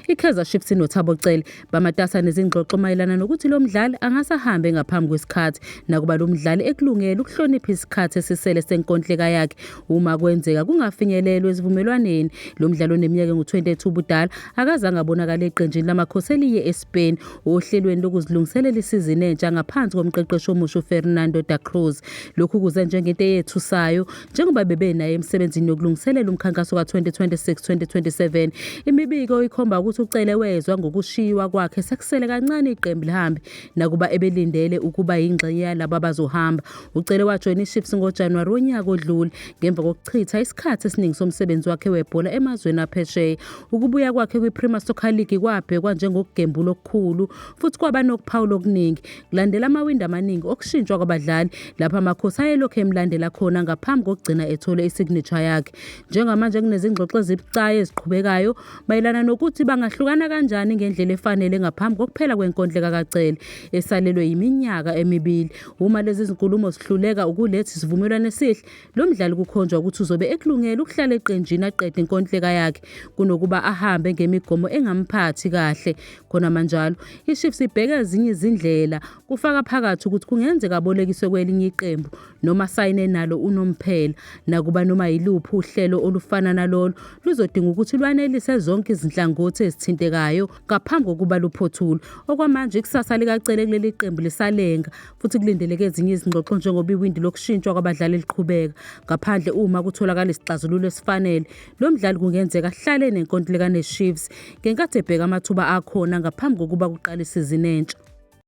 I-Kaizer Chiefs noThabo Cele bamatasa nezingxoxo mayelana nokuthi lo mdlali angasahambe ngaphambi kwesikhathi, nakuba lo mdlali ekulungele ukuhlonipha isikhathi esisele senkontileka yakhe uma kwenzeka kungafinyelelwa esivumelwaneni. Lo mdlali oneminyaka engu-22 ubudala akazange abonakala eqenjini lamakhosi eliye eSpain ohlelweni lokuzilungiselela isizini entsha ngaphansi komqeqeshi omusha uFernando da Cruz. Lokhu kuze njengento eyethusayo njengoba bebenayo emsebenzini yokulungiselela umkhankaso ka-2026-2027. Imibiko ikhomba ukuthi uCele wezwa ngokushiywa kwakhe sekusele kancane iqembu lihambe, nakuba ebelindele ukuba yingxenye yalabo abazohamba. uCele wajoyina iChiefs ngoJanuwari wonyaka odlule ngemva kokuchitha isikhathi esiningi somsebenzi wakhe webhola emazweni aphesheya. Ukubuya kwakhe kwi-Premier Soccer League kwabhekwa njengokugembula okukhulu futhi kwaba nokuphawula okuningi kulandela amawindi amaningi okushintshwa kwabadlali lapha amakhosi ayelokhu emlandela khona ngaphambi kokugcina ethole isignature yakhe. Njengamanje kunezingxoxo ezibucayi eziqhubekayo mayelana nokuthi bangahlukana kanjani ngendlela efanele ngaphambi kokuphela kwenkontileka kaCele esalelwe yiminyaka emibili. Uma lezi zinkulumo zihluleka ukuletha isivumelwano esihle, lo mdlali kukhonjwa ukuthi uzobe ekulungela ukuhlala eqenjini aqede inkontileka yakhe kunokuba ahambe ngemigomo engamphathi kahle. Khona manjalo iChiefs ibheka ezinye izindlela, kufaka phakathi ukuthi kungenzeka abolekiswe kwelinye iqembu noma sayine nalo unomphela, nakuba noma yiluphi uhlelo olufana nalolo luzodinga ukuthi lwanelise zonke izinhlangothi ezithintekayo ngaphambi kokuba luphothulwe. Okwamanje ikusasa likaCele kuleli qembu lisalenga futhi kulindeleke ezinye izingxoxo njengoba iwindi lokushintshwa kwabadlali liqhubeka. Ngaphandle uma kutholakala isixazululo esifanele, lo mdlali kungenzeka ahlale nenkontileka neChiefs ngenkathi ebheka amathuba akhona ngaphambi kokuba kuqale isizini entsha.